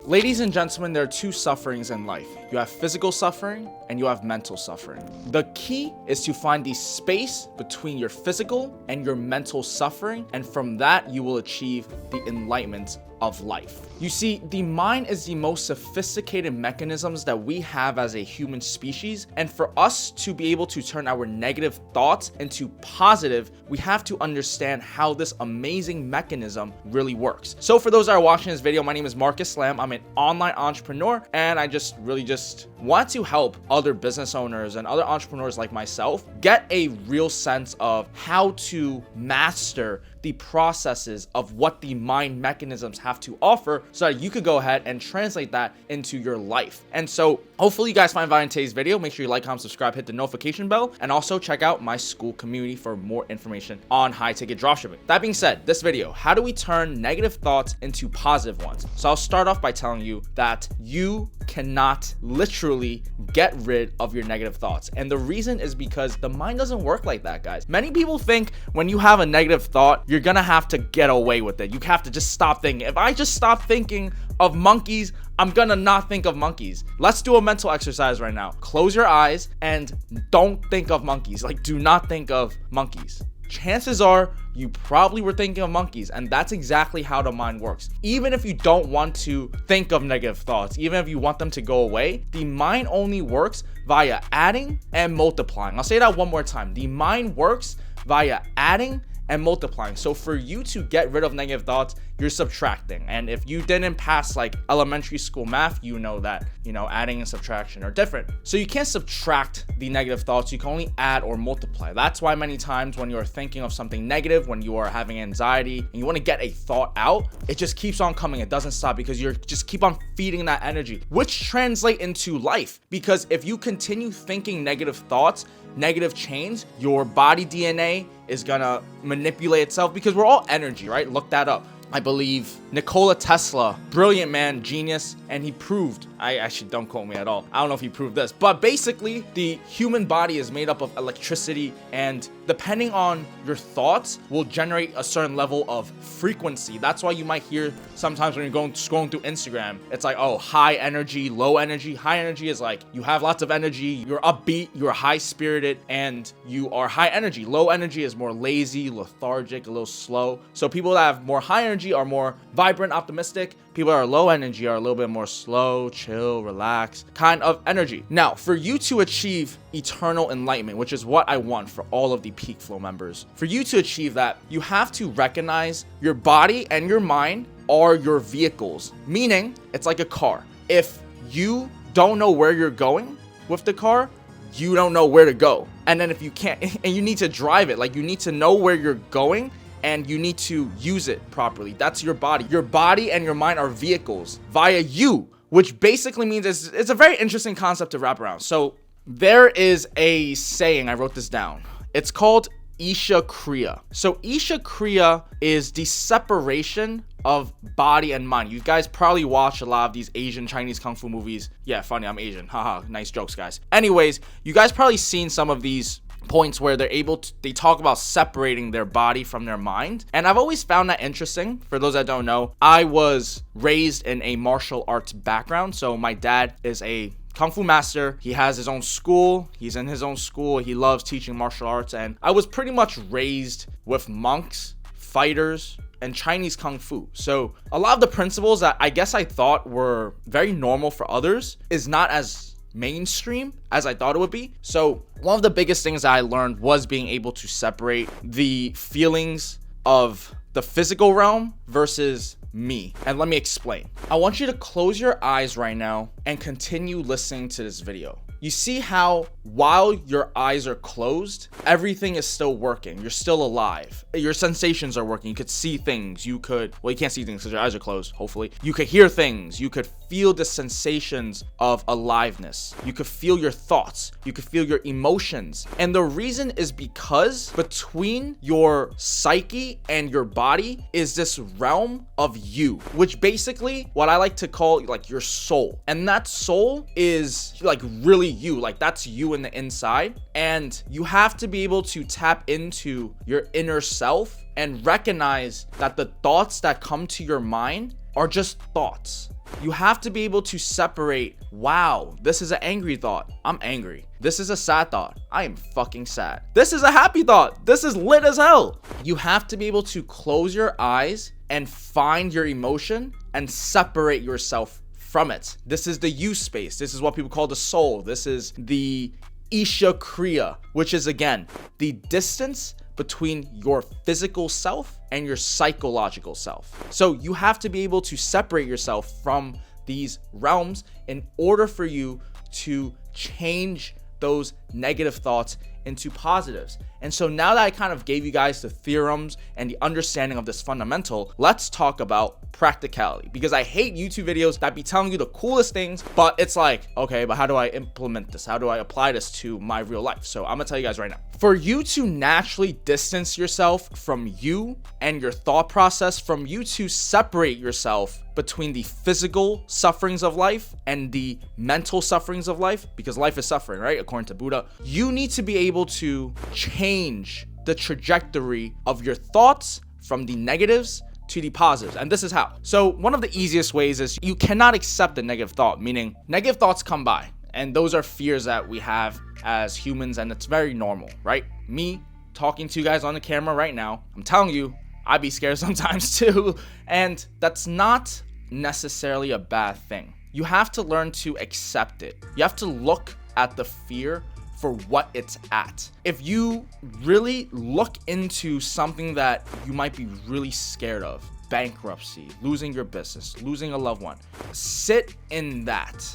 Ladies and gentlemen, there are two sufferings in life. You have physical suffering and you have mental suffering. The key is to find the space between your physical and your mental suffering, and from that you will achieve the enlightenment of life. You see, the mind is the most sophisticated mechanisms that we have as a human species, and for us to be able to turn our negative thoughts into positive, we have to understand how this amazing mechanism really works. So for those that are watching this video, my name is Marcus Lam. I'm an online entrepreneur, and I just want to help other business owners and other entrepreneurs like myself get a real sense of how to master the processes of what the mind mechanisms have to offer, so that you could go ahead and translate that into your life. And so hopefully you guys find value in today's video. Make sure you like, comment, subscribe, hit the notification bell, and also check out my school community for more information on high ticket dropshipping. That being said, this video, how do we turn negative thoughts into positive ones? So I'll start off by telling you that you cannot literally get rid of your negative thoughts. And the reason is because the mind doesn't work like that, guys. Many people think when you have a negative thought, you're gonna have to get away with it. You have to just stop thinking. If I just stop thinking of monkeys, I'm gonna not think of monkeys. Let's do a mental exercise right now. Close your eyes and don't think of monkeys. Like, do not think of monkeys. Chances are you probably were thinking of monkeys, and that's exactly how the mind works. Even if you don't want to think of negative thoughts, even if you want them to go away, the mind only works via adding and multiplying. I'll say that one more time. The mind works via adding and multiplying. So for you to get rid of negative thoughts, you're subtracting. And if you didn't pass like elementary school math, you know that, adding and subtraction are different. So you can't subtract the negative thoughts. You can only add or multiply. That's why many times when you're thinking of something negative, when you are having anxiety and you want to get a thought out, it just keeps on coming. It doesn't stop because you're just keep on feeding that energy, which translate into life. Because if you continue thinking negative thoughts, negative chains, your body DNA is gonna manipulate itself, because we're all energy, right? Look that up. I believe Nikola Tesla, brilliant man, genius, and he proved, I actually don't quote me at all, I don't know if he proved this, but basically the human body is made up of electricity, and depending on your thoughts will generate a certain level of frequency. That's why you might hear sometimes when you're scrolling through Instagram, it's like, oh, high energy, low energy. High energy is like you have lots of energy, you're upbeat, you're high spirited, and you are high energy. Low energy is more lazy, lethargic, a little slow. So people that have more high energy are more vibrant, optimistic. People that are low energy are a little bit more slow, chill, relaxed kind of energy. Now, for you to achieve eternal enlightenment, which is what I want for all of the PeakFlow members, for you to achieve that, you have to recognize your body and your mind are your vehicles. Meaning, it's like a car. If you don't know where you're going with the car, you don't know where to go. And then if you can't, and you need to drive it, like you need to know where you're going, and you need to use it properly. That's your body. Your body and your mind are vehicles via you, which basically means it's a very interesting concept to wrap around. So there is a saying, I wrote this down. It's called Isha Kriya. So Isha Kriya is the separation of body and mind. You guys probably watch a lot of these Asian Chinese kung fu movies. Yeah, funny, I'm Asian. Haha, nice jokes, guys. Anyways, you guys probably seen some of these points where they talk about separating their body from their mind. And I've always found that interesting. For those that don't know, I was raised in a martial arts background. So my dad is a kung fu master. He has his own school. He's in his own school. He loves teaching martial arts. And I was pretty much raised with monks, fighters, and Chinese kung fu. So a lot of the principles that I guess I thought were very normal for others is not as mainstream as I thought it would be. So one of the biggest things that I learned was being able to separate the feelings of the physical realm versus me. And let me explain. I want you to close your eyes right now and continue listening to this video. You see how while your eyes are closed, everything is still working. You're still alive. Your sensations are working. You could see things. You can't see things because your eyes are closed, hopefully. You could hear things. You could feel the sensations of aliveness. You could feel your thoughts. You could feel your emotions. And the reason is because between your psyche and your body is this realm of you, which basically what I like to call like your soul. And that soul is like really you, like that's you in the inside. And you have to be able to tap into your inner self and recognize that the thoughts that come to your mind are just thoughts. You have to be able to separate, wow, this is an angry thought. I'm angry. This is a sad thought. I am fucking sad. This is a happy thought. This is lit as hell. You have to be able to close your eyes and find your emotion and separate yourself from it. This is the you space. This is what people call the soul. This is the Isha Kriya, which is again, the distance between your physical self and your psychological self. So you have to be able to separate yourself from these realms in order for you to change those negative thoughts into positives. And so now that I kind of gave you guys the theorems and the understanding of this fundamental, let's talk about practicality, because I hate YouTube videos that be telling you the coolest things, but it's like, okay, but how do I implement this? How do I apply this to my real life? So I'm gonna tell you guys right now. For you to naturally distance yourself from you and your thought process, from you to separate yourself between the physical sufferings of life and the mental sufferings of life, because life is suffering, right? According to Buddha, you need to be able to change the trajectory of your thoughts from the negatives to the positives. And this is how. So one of the easiest ways is you cannot accept a negative thought, meaning negative thoughts come by. And those are fears that we have as humans, and it's very normal, right? Me talking to you guys on the camera right now, I'm telling you, I'd be scared sometimes too. And that's not necessarily a bad thing. You have to learn to accept it. You have to look at the fear for what it's at. If you really look into something that you might be really scared of, bankruptcy, losing your business, losing a loved one, sit in that.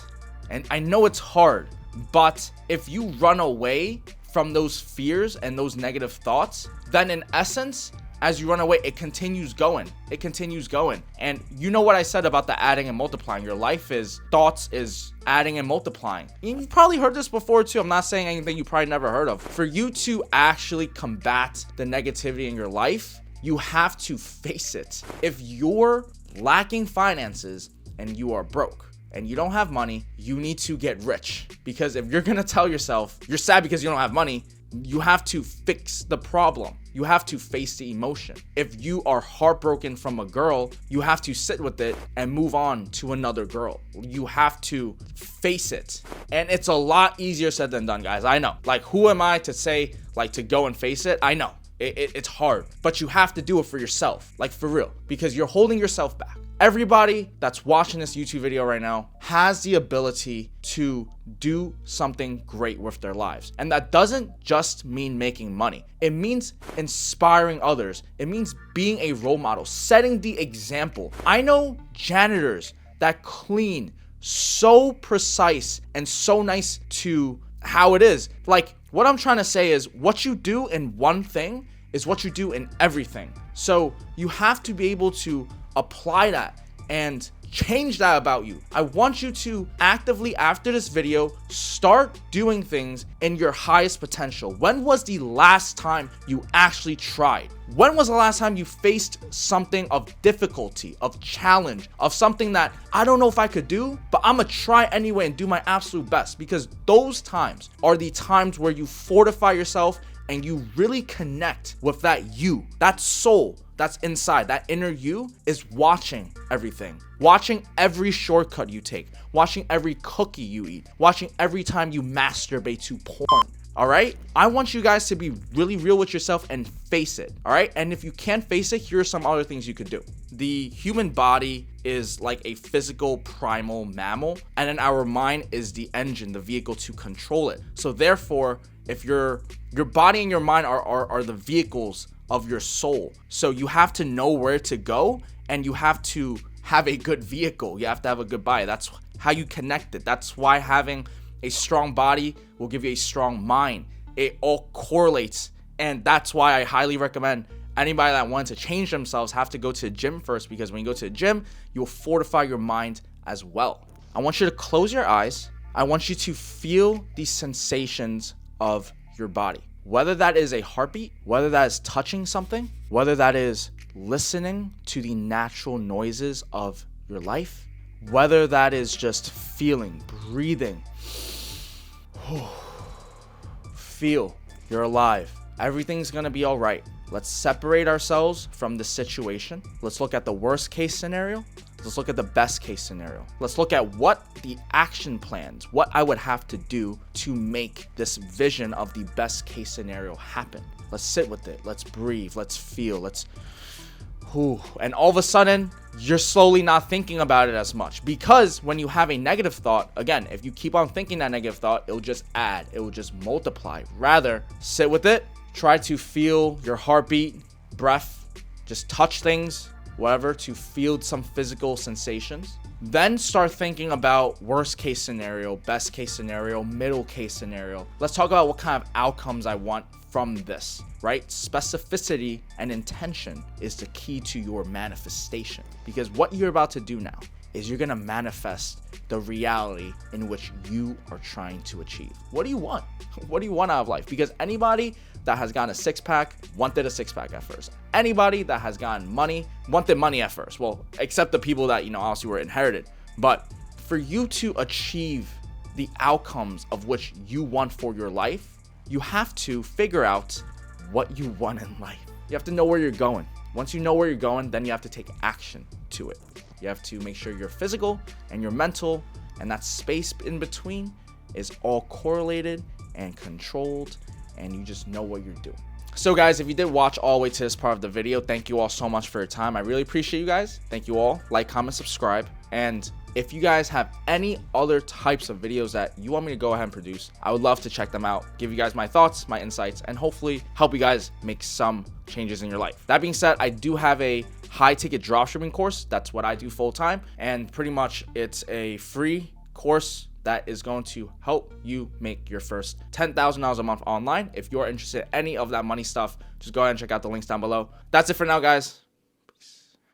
And I know it's hard, but if you run away from those fears and those negative thoughts, then in essence, as you run away, it continues going. It continues going. And you know what I said about the adding and multiplying. Your life is thoughts is adding and multiplying. You've probably heard this before too. I'm not saying anything you probably never heard of. For you to actually combat the negativity in your life, you have to face it. If you're lacking finances and you are broke, and you don't have money, you need to get rich. Because if you're gonna tell yourself you're sad because you don't have money, you have to fix the problem. You have to face the emotion. If you are heartbroken from a girl, you have to sit with it and move on to another girl. You have to face it. And it's a lot easier said than done, guys. I know. Like, who am I to say, like, to go and face it? I know. It's hard, but you have to do it for yourself, like for real, because you're holding yourself back. Everybody that's watching this YouTube video right now has the ability to do something great with their lives. And that doesn't just mean making money. It means inspiring others. It means being a role model, setting the example. I know janitors that clean so precise and so nice to how it is. Like, what I'm trying to say is what you do in one thing is what you do in everything. So you have to be able to apply that and change that about you. I want you to actively, after this video, start doing things in your highest potential. When was the last time you actually tried? When was the last time you faced something of difficulty, of challenge, of something that I don't know if I could do, but I'm gonna try anyway and do my absolute best? Because those times are the times where you fortify yourself and you really connect with that you, that soul that's inside. That inner you is watching everything, watching every shortcut you take, watching every cookie you eat, watching every time you masturbate to porn. All right, I want you guys to be really real with yourself and face it. All right, and if you can't face it, here are some other things you could do. The human body is like a physical primal mammal, and then our mind is the engine, the vehicle to control it. So therefore, if your body and your mind are the vehicles of your soul, so you have to know where to go, and you have to have a good vehicle. You have to have a good body. That's how you connect it. That's why having a strong body will give you a strong mind. It all correlates, and that's why I highly recommend anybody that wants to change themselves have to go to the gym first, because when you go to the gym, you'll fortify your mind as well. I want you to close your eyes. I want you to feel the sensations of your body, whether that is a heartbeat, whether that is touching something, whether that is listening to the natural noises of your life, whether that is just feeling, breathing. Feel you're alive. Everything's gonna be all right. Let's separate ourselves from the situation. Let's look at the worst case scenario. Let's look at the best case scenario. Let's look at what the action plans, what I would have to do to make this vision of the best case scenario happen. Let's sit with it. Let's breathe. Let's feel. And all of a sudden, you're slowly not thinking about it as much, because when you have a negative thought, again, if you keep on thinking that negative thought, it'll just add, it will just multiply. Rather, sit with it, try to feel your heartbeat, breath, just touch things, whatever, to feel some physical sensations. Then start thinking about worst case scenario, best case scenario, middle case scenario. Let's talk about what kind of outcomes I want from this, right? Specificity and intention is the key to your manifestation, because what you're about to do now is you're gonna manifest the reality in which you are trying to achieve. What do you want? What do you want out of life? Because anybody that has gotten a six-pack wanted a six-pack at first. Anybody that has gotten money wanted money at first. Well, except the people that, obviously were inherited. But for you to achieve the outcomes of which you want for your life, you have to figure out what you want in life. You have to know where you're going. Once you know where you're going, then you have to take action to it. You have to make sure your physical and your mental and that space in between is all correlated and controlled, and you just know what you're doing. So guys, if you did watch all the way to this part of the video, thank you all so much for your time. I really appreciate you guys. Thank you all. Like, comment, subscribe. And if you guys have any other types of videos that you want me to go ahead and produce, I would love to check them out, give you guys my thoughts, my insights, and hopefully help you guys make some changes in your life. That being said, I do have a high ticket dropshipping course. That's what I do full time. And pretty much it's a free course that is going to help you make your first $10,000 a month online. If you're interested in any of that money stuff, just go ahead and check out the links down below. That's it for now, guys.